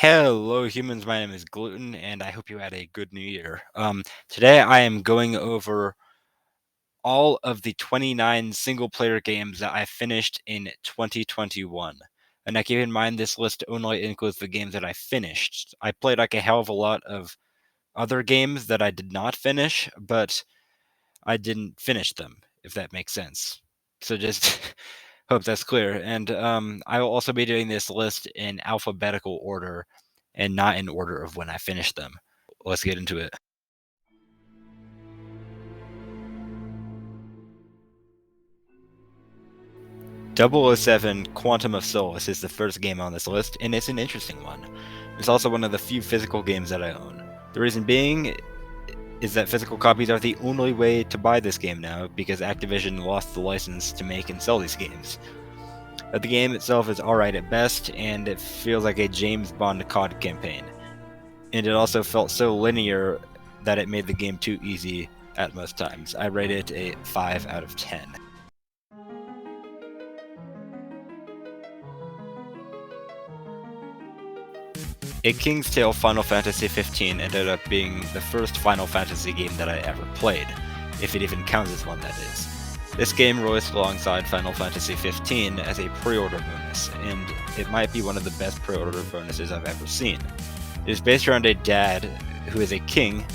Hello, humans. My name is Gluuten, and I hope you had a good New Year. Today I am going over all of the 29 single-player games that I finished in 2021. And now keep in mind, this list only includes the games that I finished. I played like a hell of a lot of other games that I did not finish, but I didn't finish them, if that makes sense. So just hope that's clear. And I will also be doing this list in alphabetical order and not in order of when I finish them. Let's get into it. 007 Quantum of Solace is the first game on this list, and it's an interesting one. It's also one of the few physical games that I own. The reason being is that physical copies are the only way to buy this game now, because Activision lost the license to make and sell these games. But the game itself is alright at best, and it feels like a James Bond COD campaign. And it also felt so linear that it made the game too easy at most times. I rate it a 5 out of 10. A King's Tale Final Fantasy XV ended up being the first Final Fantasy game that I ever played, if it even counts as one, that is. This game released alongside Final Fantasy XV as a pre-order bonus, and it might be one of the best pre-order bonuses I've ever seen. It is based around a dad who is a king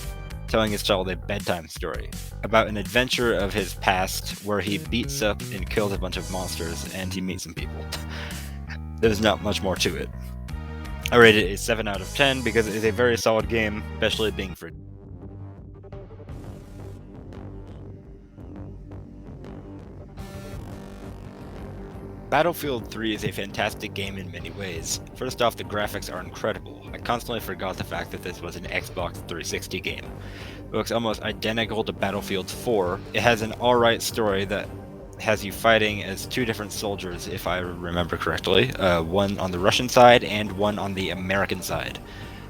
telling his child a bedtime story about an adventure of his past where he beats up and kills a bunch of monsters and he meets some people. There's not much more to it. I rate it a 7 out of 10 because it is a very solid game, especially being free. Battlefield 3 is a fantastic game in many ways. First off, the graphics are incredible. I constantly forgot the fact that this was an Xbox 360 game. It looks almost identical to Battlefield 4. It has an alright story that has you fighting as two different soldiers, if I remember correctly. One on the Russian side and one on the American side.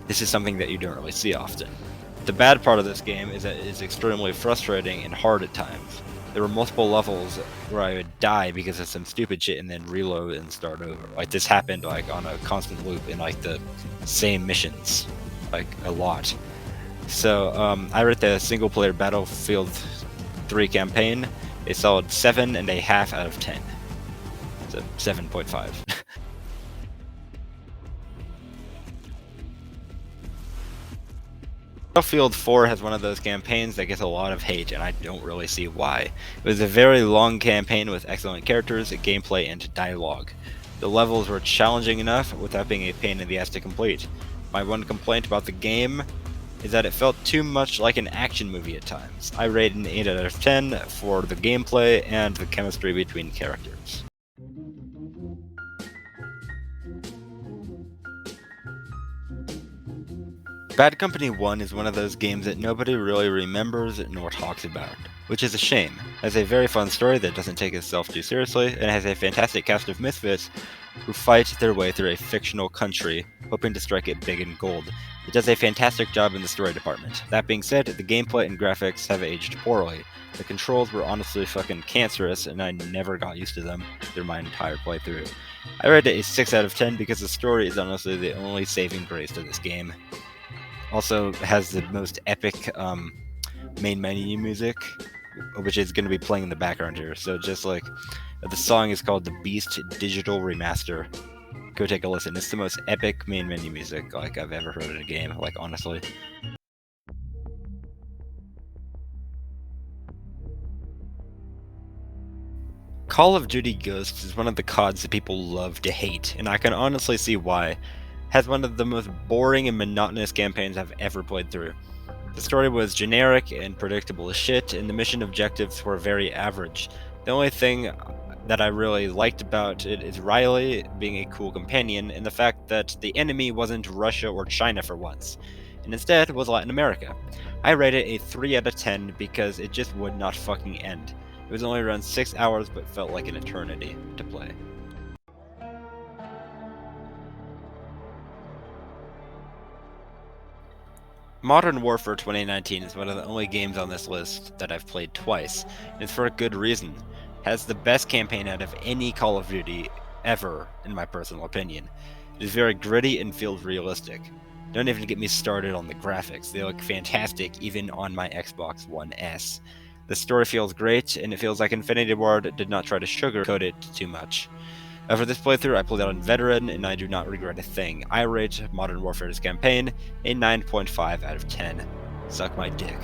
This is something that you don't really see often. The bad part of this game is that it is extremely frustrating and hard at times. There were multiple levels where I would die because of some stupid shit and then reload and start over. Like, this happened like on a constant loop in like the same missions, like a lot. So I rate the single player Battlefield 3 campaign a solid 7.5 out of 10. So 7.5. Battlefield 4 has one of those campaigns that gets a lot of hate, and I don't really see why. It was a very long campaign with excellent characters, gameplay, and dialogue. The levels were challenging enough without being a pain in the ass to complete. My one complaint about the game is that it felt too much like an action movie at times. I rate an 8 out of 10 for the gameplay and the chemistry between characters. Bad Company 1 is one of those games that nobody really remembers nor talks about, which is a shame. It has a very fun story that doesn't take itself too seriously, and it has a fantastic cast of misfits who fight their way through a fictional country, hoping to strike it big and gold. It does a fantastic job in the story department. That being said, the gameplay and graphics have aged poorly. The controls were honestly fucking cancerous, and I never got used to them through my entire playthrough. I rate it a 6 out of 10 because the story is honestly the only saving grace to this game. Also has the most epic main menu music, which is going to be playing in the background here. So just like, the song is called The Beast Digital Remaster. Go take a listen. It's the most epic main menu music like I've ever heard in a game, like, honestly. Call of Duty Ghosts is one of the CODs that people love to hate, and I can honestly see why. It has one of the most boring and monotonous campaigns I've ever played through. The story was generic and predictable as shit, and the mission objectives were very average. The only thing that I really liked about it is Riley being a cool companion, and the fact that the enemy wasn't Russia or China for once, and instead was Latin America. I rate it a 3 out of 10 because it just would not fucking end. It was only around 6 hours, but felt like an eternity to play. Modern Warfare 2019 is one of the only games on this list that I've played twice, and it's for a good reason. It has the best campaign out of any Call of Duty ever, in my personal opinion. It is very gritty and feels realistic. Don't even get me started on the graphics. They look fantastic even on my Xbox One S. The story feels great, and it feels like Infinity Ward did not try to sugarcoat it too much. After this playthrough, I pulled out on Veteran, and I do not regret a thing. I rate Modern Warfare's campaign a 9.5 out of 10. Suck my dick.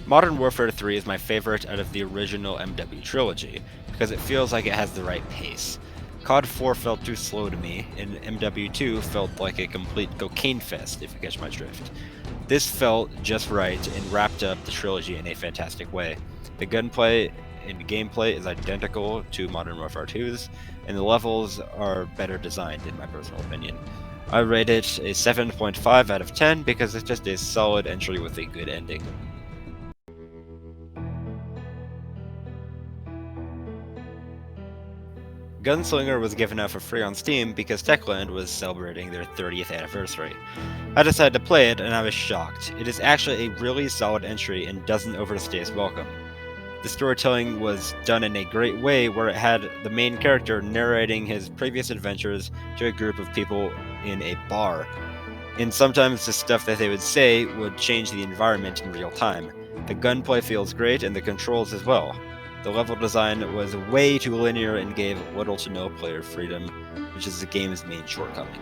Modern Warfare 3 is my favorite out of the original MW trilogy, because it feels like it has the right pace. COD 4 felt too slow to me, and MW2 felt like a complete cocaine fest, if you catch my drift. This felt just right and wrapped up the trilogy in a fantastic way. The gunplay and gameplay is identical to Modern Warfare 2's, and the levels are better designed in my personal opinion. I rate it a 7.5 out of 10 because it's just a solid entry with a good ending. Gunslinger was given out for free on Steam because Techland was celebrating their 30th anniversary. I decided to play it and I was shocked. It is actually a really solid entry and doesn't overstay its welcome. The storytelling was done in a great way where it had the main character narrating his previous adventures to a group of people in a bar. And sometimes the stuff that they would say would change the environment in real time. The gunplay feels great and the controls as well. The level design was way too linear and gave little to no player freedom, which is the game's main shortcoming.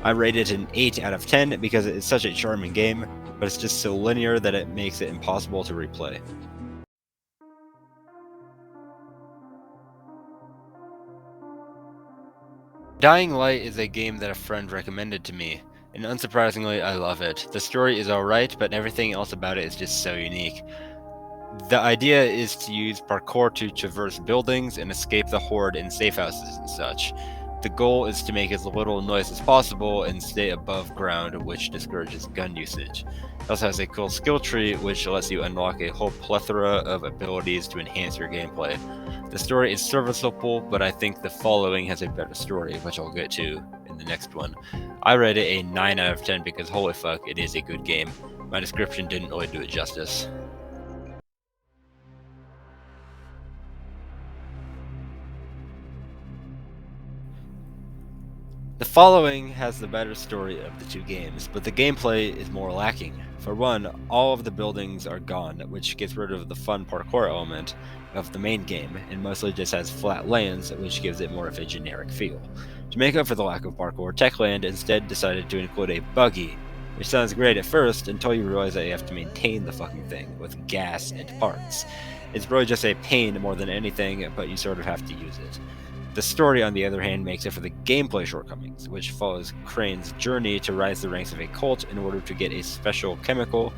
I rate it an 8 out of 10 because it is such a charming game, but it's just so linear that it makes it impossible to replay. Dying Light is a game that a friend recommended to me, and unsurprisingly, I love it. The story is alright, but everything else about it is just so unique. The idea is to use parkour to traverse buildings and escape the horde in safe houses and such. The goal is to make as little noise as possible and stay above ground, which discourages gun usage. It also has a cool skill tree, which lets you unlock a whole plethora of abilities to enhance your gameplay. The story is serviceable, but I think the following has a better story, which I'll get to in the next one. I rate it a 9 out of 10 because holy fuck, it is a good game. My description didn't really do it justice. The following has the better story of the two games, but the gameplay is more lacking. For one, all of the buildings are gone, which gets rid of the fun parkour element of the main game, and mostly just has flat lanes, which gives it more of a generic feel. To make up for the lack of parkour, Techland instead decided to include a buggy, which sounds great at first until you realize that you have to maintain the fucking thing with gas and parts. It's really just a pain more than anything, but you sort of have to use it. The story, on the other hand, makes up for the gameplay shortcomings, which follows Crane's journey to rise the ranks of a cult in order to get a special chemical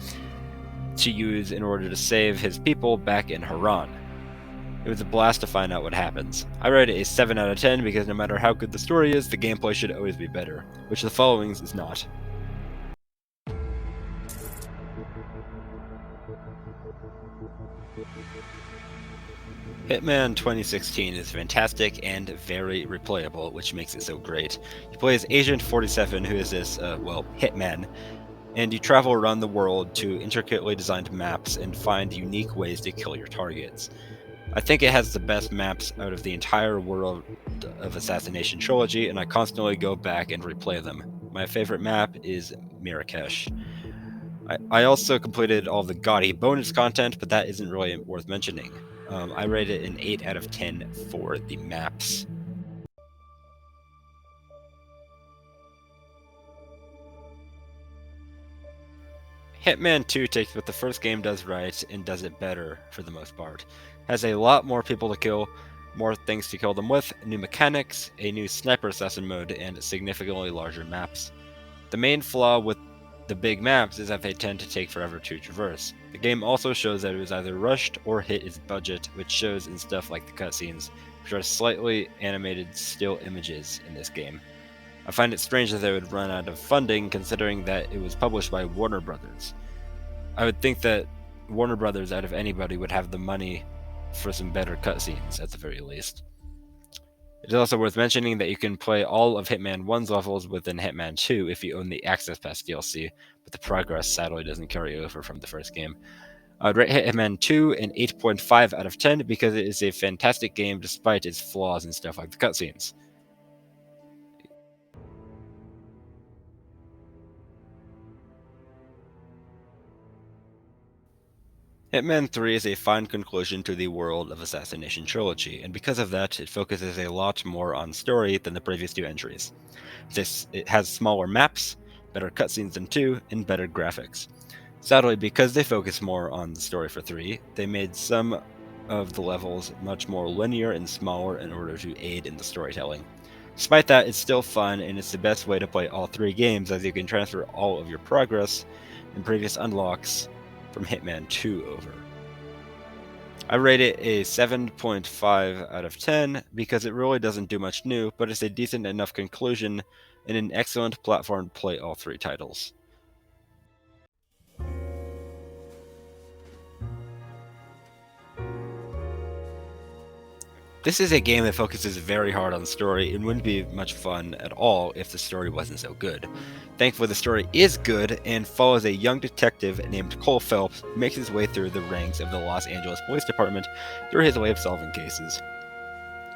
to use in order to save his people back in Haran. It was a blast to find out what happens. I rate it a 7 out of 10 because no matter how good the story is, the gameplay should always be better, which the following is not. Hitman 2016 is fantastic and very replayable, which makes it so great. You play as Agent 47, who is this, hitman, and you travel around the world to intricately designed maps and find unique ways to kill your targets. I think it has the best maps out of the entire world of Assassination Trilogy, and I constantly go back and replay them. My favorite map is Marrakesh. I also completed all the gaudy bonus content, but that isn't really worth mentioning. I rate it an 8 out of 10 for the maps. Hitman 2 takes what the first game does right and does it better for the most part. Has a lot more people to kill, more things to kill them with, new mechanics, a new sniper assassin mode, and significantly larger maps. The main flaw with the big maps is that they tend to take forever to traverse. The game also shows that it was either rushed or hit its budget, which shows in stuff like the cutscenes, which are slightly animated still images in this game. I find it strange that they would run out of funding considering that it was published by Warner Brothers. I would think that Warner Brothers, out of anybody, would have the money for some better cutscenes at the very least. It is also worth mentioning that you can play all of Hitman 1's levels within Hitman 2 if you own the Access Pass DLC, but the progress sadly doesn't carry over from the first game. I'd rate Hitman 2 an 8.5 out of 10 because it is a fantastic game despite its flaws and stuff like the cutscenes. Hitman 3 is a fine conclusion to the World of Assassination trilogy, and because of that, it focuses a lot more on story than the previous two entries. It has smaller maps, better cutscenes than 2, and better graphics. Sadly, because they focus more on the story for 3, they made some of the levels much more linear and smaller in order to aid in the storytelling. Despite that, it's still fun, and it's the best way to play all 3 games as you can transfer all of your progress and previous unlocks from Hitman 2 over. I rate it a 7.5 out of 10 because it really doesn't do much new, but it's a decent enough conclusion and an excellent platform to play all 3 titles. This is a game that focuses very hard on story and wouldn't be much fun at all if the story wasn't so good. Thankfully, the story is good and follows a young detective named Cole Phelps who makes his way through the ranks of the Los Angeles Police Department through his way of solving cases.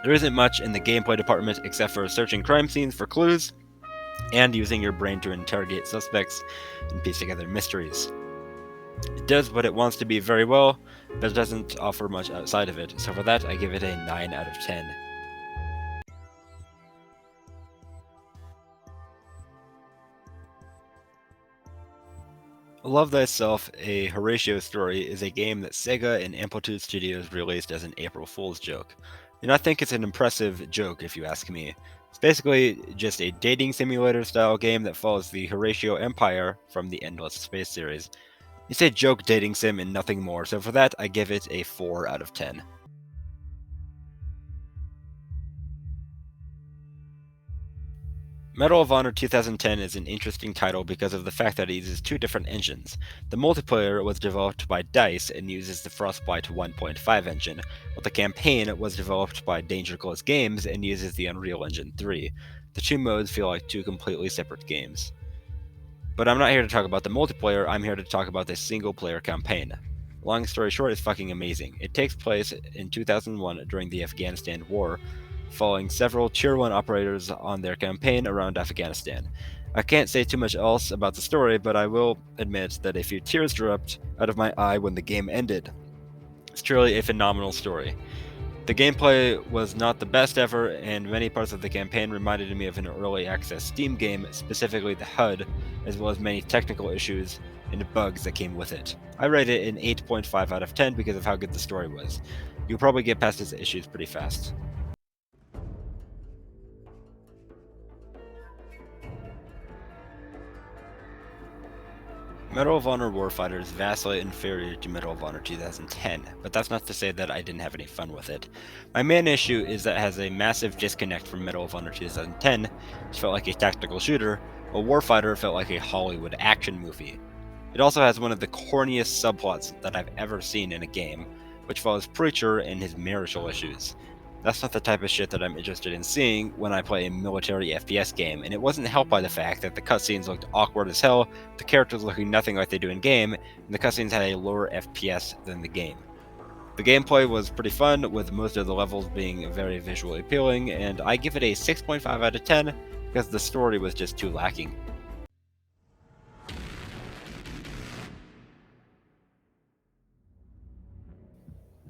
There isn't much in the gameplay department except for searching crime scenes for clues and using your brain to interrogate suspects and piece together mysteries. It does what it wants to be very well, but it doesn't offer much outside of it, so for that I give it a 9 out of 10. Love Thyself, a Horatio story, is a game that Sega and Amplitude Studios released as an April Fool's joke. And I think it's an impressive joke if you ask me. It's basically just a dating simulator style game that follows the Horatio Empire from the Endless Space series. It's a joke dating sim and nothing more, so for that I give it a 4 out of 10. Medal of Honor 2010 is an interesting title because of the fact that it uses 2 different engines. The multiplayer was developed by DICE and uses the Frostbite 1.5 engine, while the campaign was developed by Danger Close Games and uses the Unreal Engine 3. The 2 modes feel like 2 completely separate games. But I'm not here to talk about the multiplayer, I'm here to talk about the single player campaign. Long story short, it's fucking amazing. It takes place in 2001 during the Afghanistan War, following several Tier 1 operators on their campaign around Afghanistan. I can't say too much else about the story, but I will admit that a few tears dropped out of my eye when the game ended. It's truly a phenomenal story. The gameplay was not the best ever, and many parts of the campaign reminded me of an early access Steam game, specifically the HUD, as well as many technical issues and bugs that came with it. I rate it an 8.5 out of 10 because of how good the story was. You'll probably get past its issues pretty fast. Medal of Honor Warfighter is vastly inferior to Medal of Honor 2010, but that's not to say that I didn't have any fun with it. My main issue is that it has a massive disconnect from Medal of Honor 2010, which felt like a tactical shooter, while Warfighter felt like a Hollywood action movie. It also has one of the corniest subplots that I've ever seen in a game, which follows Preacher and his marital issues. That's not the type of shit that I'm interested in seeing when I play a military FPS game, and it wasn't helped by the fact that the cutscenes looked awkward as hell, the characters looking nothing like they do in game, and the cutscenes had a lower FPS than the game. The gameplay was pretty fun, with most of the levels being very visually appealing, and I give it a 6.5 out of 10 because the story was just too lacking.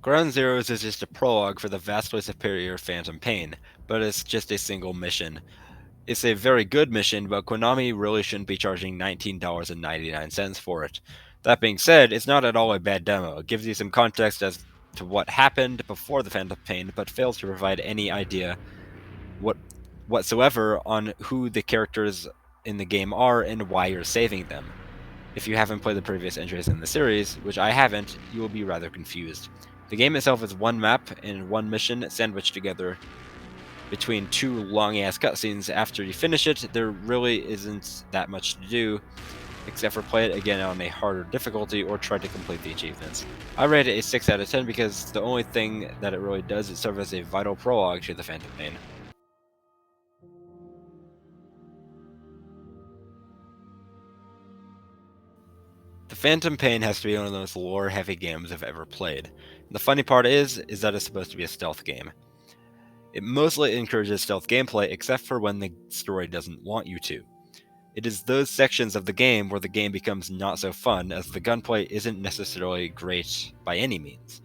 Ground Zeroes is just a prologue for the vastly superior Phantom Pain, but it's just a single mission. It's a very good mission, but Konami really shouldn't be charging $19.99 for it. That being said, it's not at all a bad demo. It gives you some context as to what happened before the Phantom Pain, but fails to provide any idea whatsoever on who the characters in the game are and why you're saving them. If you haven't played the previous entries in the series, which I haven't, you will be rather confused. The game itself is one map and one mission sandwiched together between 2 long-ass cutscenes. After you finish it, there really isn't that much to do, except for play it again on a harder difficulty or try to complete the achievements. I rate it a 6 out of 10 because the only thing that it really does is serve as a vital prologue to the Phantom Pain. The Phantom Pain has to be one of the most lore-heavy games I've ever played. The funny part is that it's supposed to be a stealth game. It mostly encourages stealth gameplay except for when the story doesn't want you to. It is those sections of the game where the game becomes not so fun, as the gunplay isn't necessarily great by any means.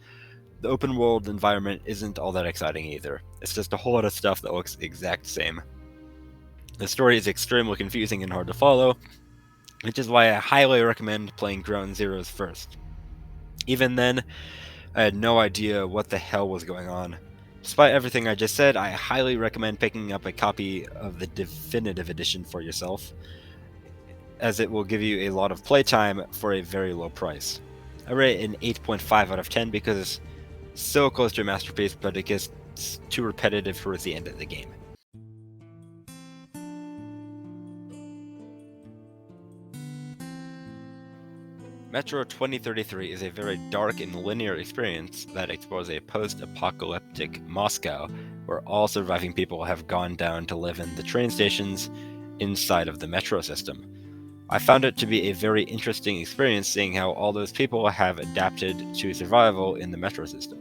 The open world environment isn't all that exciting either. It's just a whole lot of stuff that looks the exact same. The story is extremely confusing and hard to follow, which is why I highly recommend playing Ground Zeroes first. Even then, I had no idea what the hell was going on. Despite everything I just said, I highly recommend picking up a copy of the definitive edition for yourself, as it will give you a lot of playtime for a very low price. I rate it an 8.5 out of 10 because it's so close to a masterpiece, but it gets too repetitive towards the end of the game. Metro 2033 is a very dark and linear experience that explores a post-apocalyptic Moscow where all surviving people have gone down to live in the train stations inside of the metro system. I found it to be a very interesting experience seeing how all those people have adapted to survival in the metro system.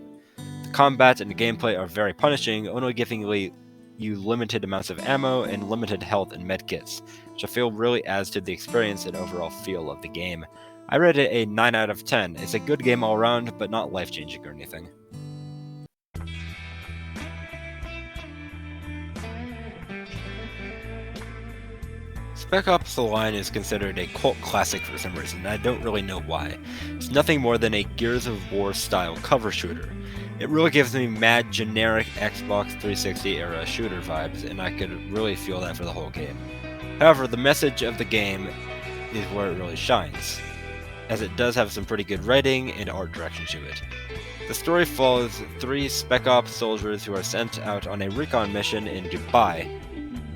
The combat and gameplay are very punishing, only giving you limited amounts of ammo and limited health and medkits, which I feel really adds to the experience and overall feel of the game. I rate it a 9 out of 10. It's a good game all around, but not life-changing or anything. Spec Ops: The Line is considered a cult classic for some reason, and I don't really know why. It's nothing more than a Gears of War style cover shooter. It really gives me mad generic Xbox 360 era shooter vibes, and I could really feel that for the whole game. However, the message of the game is where it really shines, as it does have some pretty good writing and art direction to it. The story follows 3 Spec Ops soldiers who are sent out on a Recon mission in Dubai,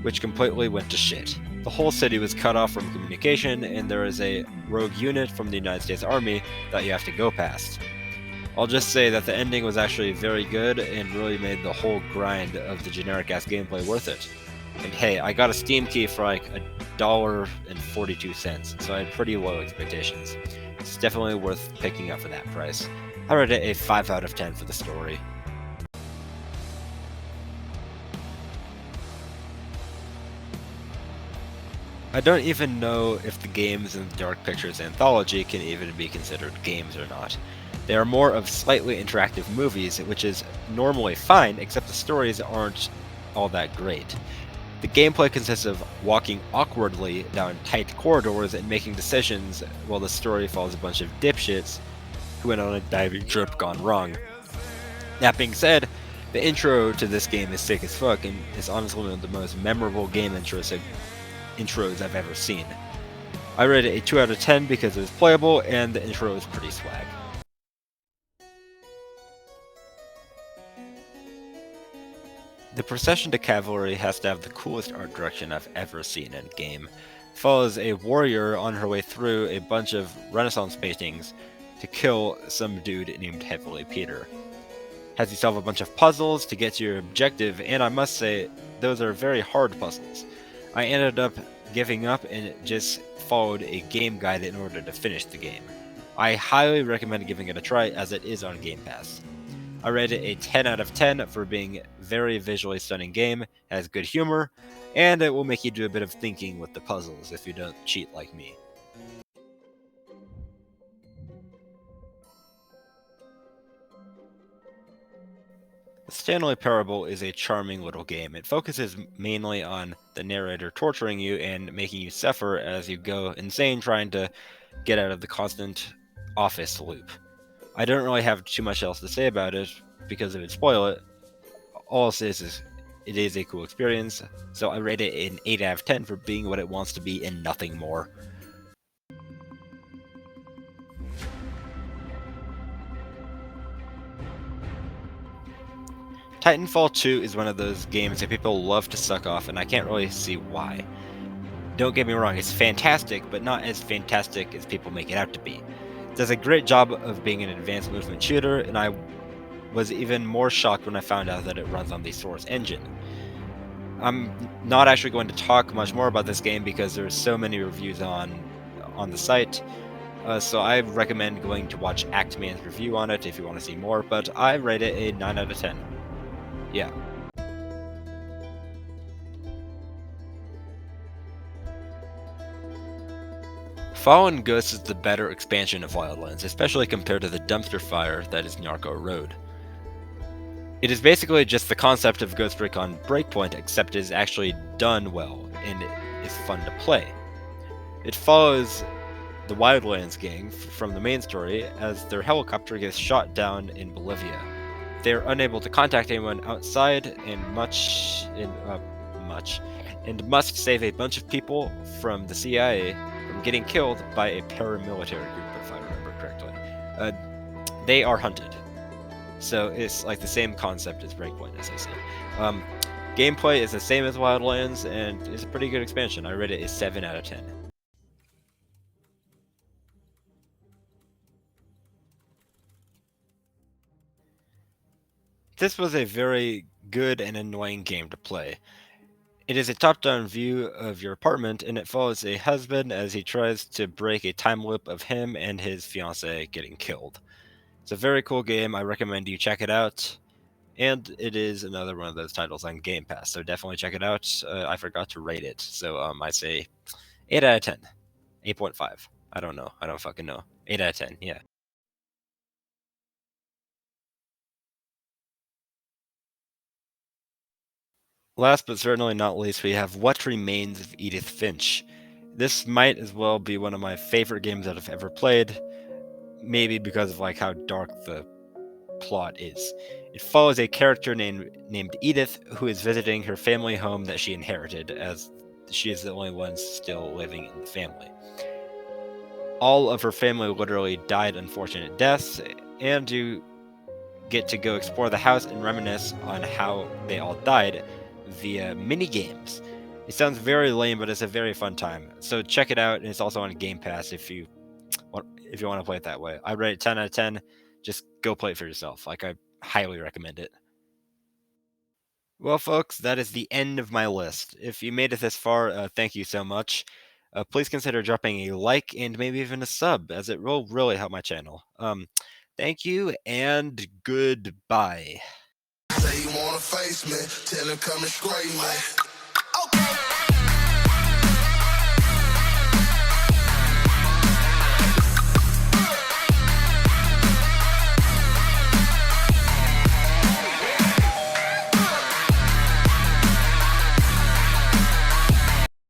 which completely went to shit. The whole city was cut off from communication, and there is a rogue unit from the United States Army that you have to go past. I'll just say that the ending was actually very good and really made the whole grind of the generic-ass gameplay worth it. And hey, I got a Steam key for like $1.42, so I had pretty low expectations. It's definitely worth picking up for that price. I rate it a 5 out of 10 for the story. I don't even know if the games in the Dark Pictures anthology can even be considered games or not. They are more of slightly interactive movies, which is normally fine, except the stories aren't all that great. The gameplay consists of walking awkwardly down tight corridors and making decisions, while the story follows a bunch of dipshits who went on a diving trip gone wrong. That being said, the intro to this game is sick as fuck, and is honestly one of the most memorable game intros I've ever seen. I rate it a 2 out of 10 because it was playable and the intro is pretty swag. The Procession to Calvary has to have the coolest art direction I've ever seen in a game. It follows a warrior on her way through a bunch of Renaissance paintings to kill some dude named Heavenly Peter. Has you solve a bunch of puzzles to get to your objective, and I must say, those are very hard puzzles. I ended up giving up and just followed a game guide in order to finish the game. I highly recommend giving it a try, as it is on Game Pass. I rate it a 10 out of 10 for being a very visually stunning game, has good humor, and it will make you do a bit of thinking with the puzzles if you don't cheat like me. Stanley Parable is a charming little game. It focuses mainly on the narrator torturing you and making you suffer as you go insane trying to get out of the constant office loop. I don't really have too much else to say about it because it would spoil it. All I'll say is it is a cool experience, so I rate it an 8 out of 10 for being what it wants to be and nothing more. Titanfall 2 is one of those games that people love to suck off, and I can't really see why. Don't get me wrong, it's fantastic, but not as fantastic as people make it out to be. It does a great job of being an advanced movement shooter, and I was even more shocked when I found out that it runs on the Source engine. I'm not actually going to talk much more about this game because there's so many reviews on the site, So I recommend going to watch HITMAN's review on it if you want to see more, but I rate it a 9 out of 10. Yeah. Fallen Ghost is the better expansion of Wildlands, especially compared to the dumpster fire that is Narco Road. It is basically just the concept of Ghost Recon Breakpoint, except it is actually done well and it is fun to play. It follows the Wildlands gang from the main story as their helicopter gets shot down in Bolivia. They are unable to contact anyone outside and must save a bunch of people from the CIA from getting killed by a paramilitary group, if I remember correctly. Uh, they are hunted. So it's like the same concept as Breakpoint, as I said. Um, Gameplay is the same as Wildlands, and it's a pretty good expansion. I rate it a 7 out of 10. This was a very good and annoying game to play. It is a top-down view of your apartment, and it follows a husband as he tries to break a time loop of him and his fiancée getting killed. It's a very cool game. I recommend you check it out. And it is another one of those titles on Game Pass, so definitely check it out. I forgot to rate it, so I say 8 out of 10. 8.5. I don't know. I don't fucking know. 8 out of 10, yeah. Last but certainly not least, we have What Remains of Edith Finch. This might as well be one of my favorite games that I've ever played, maybe because of like how dark the plot is. It follows a character named Edith who is visiting her family home that she inherited, as she is the only one still living in the family. All of her family literally died unfortunate deaths, and you get to go explore the house and reminisce on how they all died via mini games. It sounds very lame, but it's a very fun time. So check it out, and it's also on Game Pass if you want to play it that way. I rate it 10 out of 10. Just go play it for yourself. Like, I highly recommend it. Well, folks, that is the end of my list. If you made it this far, thank you so much. Please consider dropping a like and maybe even a sub, as it will really help my channel. Thank you and goodbye. Say you wanna face me, tell him come and scrape me.